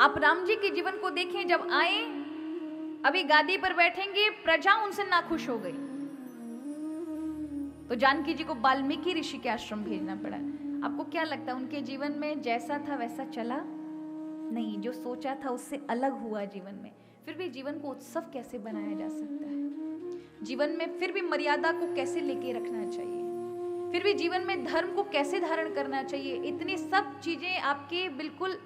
आप राम जी के जीवन को देखें, जब आए अभी गादी पर बैठेंगे, प्रजा उनसे नाखुश हो गई तो जानकी जी को वाल्मीकि ऋषि के आश्रम भेजना पड़ा। आपको क्या लगता है उनके जीवन में जैसा था वैसा चला? नहीं, जो सोचा था उससे अलग हुआ जीवन में। फिर भी जीवन को उत्सव कैसे बनाया जा सकता है? जीवन में फिर भी मर्यादा को कैसे लेके रखना चाहिए? फिर भी जीवन में धर्म को कैसे धारण करना चाहिए? इतनी सब चीजें आपके बिल्कुल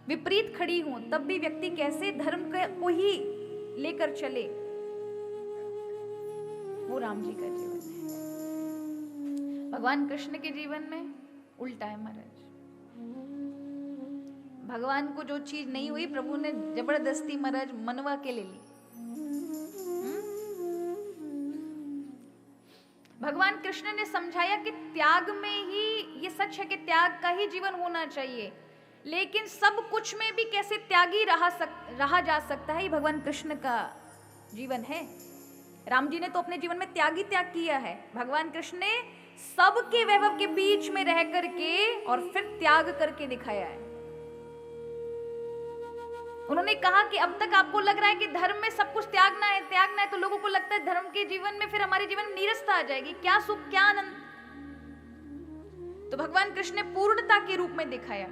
विपरीत खड़ी हों, तब भी व्यक्ति कैसे धर्म को ही लेकर चले, वो राम जी का जीवन है। भगवान कृष्ण के जीवन में उल्टा है महाराज। भगवान को जो चीज नहीं हुई, प्रभु ने जबरदस्ती महाराज मनवा के ले ली। भगवान कृष्ण ने समझाया कि त्याग में ही, ये सच है कि त्याग का ही जीवन होना चाहिए, लेकिन सब कुछ में भी कैसे त्यागी रहा जा सकता है, ये भगवान कृष्ण का जीवन है। राम जी ने तो अपने जीवन में त्याग किया है। भगवान कृष्ण ने सबके वैभव के बीच में रह करके और फिर त्याग करके दिखाया है। उन्होंने कहा कि अब तक आपको लग रहा है कि धर्म में सब कुछ त्यागना है, तो लोगों को लगता है धर्म के जीवन में फिर हमारे जीवन में नीरसता आ जाएगी, क्या सुख क्या आनंद। तो भगवान कृष्ण ने पूर्णता के रूप में दिखाया।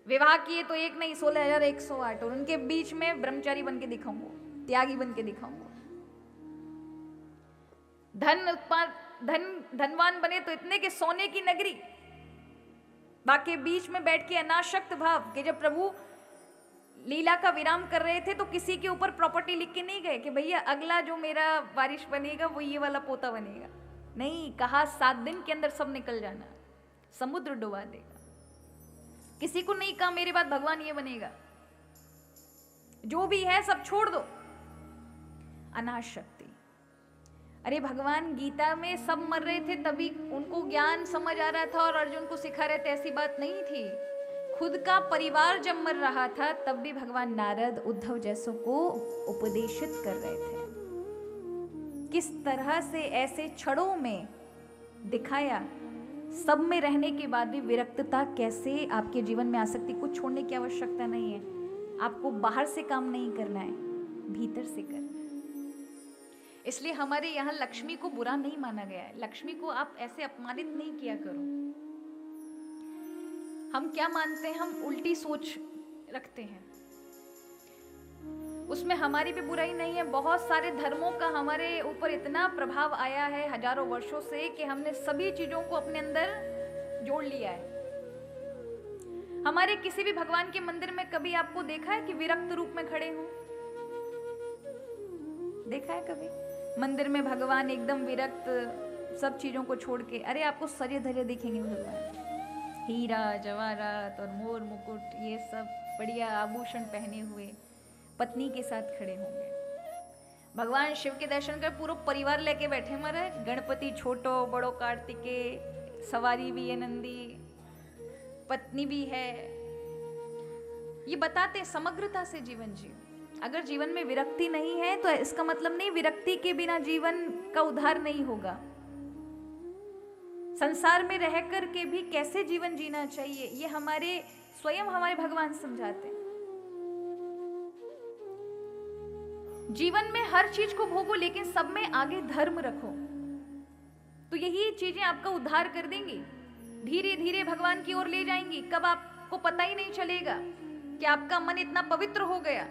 विवाह किए तो एक नहीं 16,108, और उनके बीच में ब्रह्मचारी बन के दिखाऊंगा, त्यागी बन के दिखाऊंगा। धनवान बने तो इतने के सोने की नगरी, बाकी बीच में बैठ के अनासक्त भाव कि जब प्रभु लीला का विराम कर रहे थे तो किसी के ऊपर प्रॉपर्टी लिख के नहीं गए कि भैया अगला जो मेरा वारिश बनेगा वो ये वाला पोता बनेगा। नहीं, कहा 7 दिन के अंदर सब निकल जाना, समुद्र डुबा देगा। किसी को नहीं कहा मेरे बाद भगवान ये बनेगा, जो भी है सब छोड़ दो। अनाशक्ति। अरे भगवान गीता में सब मर रहे थे तभी उनको ज्ञान समझ आ रहा था और अर्जुन को सिखा रहे थे, ऐसी बात नहीं थी। खुद का परिवार जब मर रहा था तब भी भगवान नारद उद्धव जैसों को उपदेशित कर रहे थे। किस तरह से ऐसे क्षणों में दिखाया, सब में रहने के बाद भी विरक्तता कैसे आपके जीवन में आ सकती। कुछ छोड़ने की आवश्यकता नहीं है, आपको बाहर से काम नहीं करना है, भीतर से करना है। इसलिए हमारे यहाँ लक्ष्मी को बुरा नहीं माना गया है। लक्ष्मी को आप ऐसे अपमानित नहीं किया करो। हम क्या मानते हैं, हम उल्टी सोच रखते हैं, उसमें हमारी भी बुराई नहीं है। बहुत सारे धर्मों का हमारे ऊपर इतना प्रभाव आया है हजारों वर्षों से कि हमने सभी चीजों को अपने अंदर जोड़ लिया है। हमारे किसी भी भगवान के मंदिर में कभी आपको देखा है कि विरक्त रूप में खड़े हों? देखा है कभी मंदिर में भगवान एकदम विरक्त, सब चीजों को छोड़ के? अरे आपको सजे धजे दिखेंगे भगवान, हीरा जवाहरात और मोर मुकुट, ये सब बढ़िया आभूषण पहने हुए पत्नी के साथ खड़े होंगे। भगवान शिव के दर्शन कर पूरा परिवार लेके बैठे महाराज, गणपति छोटो बड़ो, कार्तिकेय, सवारी भी है, नंदी, पत्नी भी है। ये बताते समग्रता से जीवन जीव। अगर जीवन में विरक्ति नहीं है तो इसका मतलब नहीं विरक्ति के बिना जीवन का उद्धार नहीं होगा। संसार में रह कर के भी कैसे जीवन जीना चाहिए, ये हमारे स्वयं हमारे भगवान समझाते हैं। जीवन में हर चीज को भोगो लेकिन सब में आगे धर्म रखो, तो यही चीजें आपका उद्धार कर देंगी, धीरे धीरे भगवान की ओर ले जाएंगी। कब आपको पता ही नहीं चलेगा कि आपका मन इतना पवित्र हो गया।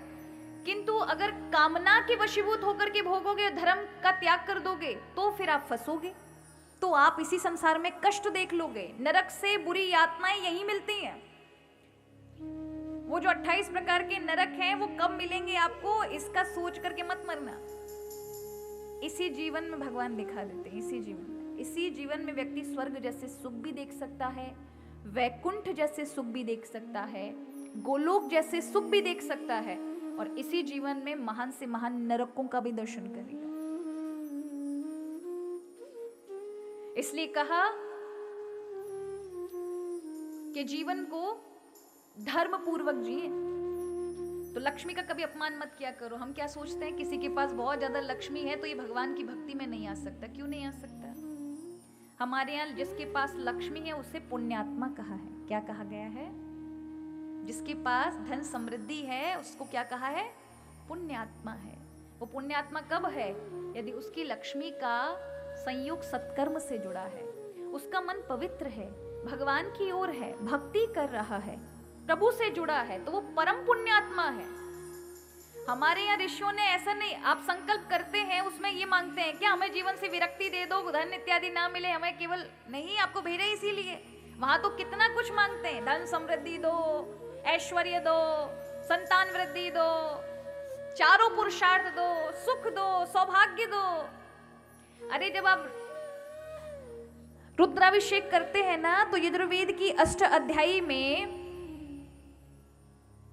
किंतु अगर कामना के वशीभूत होकर के भोगोगे, धर्म का त्याग कर दोगे, तो फिर आप फंसोगे, तो आप इसी संसार में कष्ट देख लोगे। नरक से बुरी यातनाएं यही मिलती हैं। वो जो 28 प्रकार के नरक हैं वो कब मिलेंगे आपको, इसका सोच करके मत मरना। इसी जीवन में भगवान दिखा देते हैं। इसी जीवन में व्यक्ति स्वर्ग जैसे सुख भी देख सकता है, वैकुंठ जैसे सुख भी देख सकता है, गोलोक जैसे सुख भी देख सकता है, और इसी जीवन में महान से महान नरकों का भी दर्शन करेगा। इसलिए कहा कि जीवन को धर्म पूर्वक जिए। तो लक्ष्मी का कभी अपमान मत किया करो। हम क्या सोचते हैं, किसी के पास बहुत ज्यादा लक्ष्मी है तो ये भगवान की भक्ति में नहीं आ सकता। क्यों नहीं आ सकता? हमारे यहाँ जिसके पास लक्ष्मी है उसे पुण्यात्मा कहा है। क्या कहा गया है? जिसके पास धन समृद्धि है उसको क्या कहा है? पुण्यात्मा है। वो पुण्यात्मा कब है? यदि उसकी लक्ष्मी का संयोग सत्कर्म से जुड़ा है, उसका मन पवित्र है, भगवान की ओर है, भक्ति कर रहा है, प्रभु से जुड़ा है, तो वो परम पुण्यात्मा है। हमारे यहाँ ऋषियों ने ऐसा नहीं, आप संकल्प करते हैं उसमें ये मांगते हैं क्या हमें जीवन से विरक्ति दे दो, धन इत्यादि ना मिले हमें, केवल नहीं, आपको भेजा इसीलिए। वहां तो कितना कुछ मांगते हैं, धन समृद्धि दो, ऐश्वर्य दो, संतान वृद्धि दो, चारों पुरुषार्थ दो, सुख दो, सौभाग्य दो। अरे जब आप रुद्राभिषेक करते हैं ना, तो यजुर्वेद की 8 अध्यायी में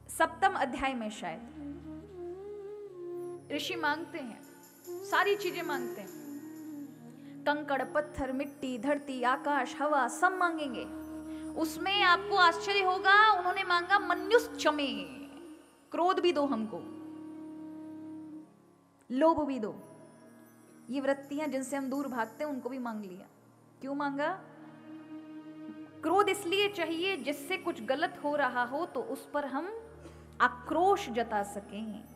7वें अध्याय में शायद ऋषि मांगते हैं, सारी चीजें मांगते हैं, कंकड़, पत्थर, मिट्टी, धरती, आकाश, हवा, सब मांगेंगे। उसमें आपको आश्चर्य होगा, उन्होंने मांगा मन्युश्चमे, क्रोध भी दो हमको, लोभ भी दो, ये वृत्तियां जिनसे हम दूर भागते हैं उनको भी मांग लिया। क्यों मांगा? क्रोध इसलिए चाहिए जिससे कुछ गलत हो रहा हो तो उस पर हम आक्रोश जता सकें।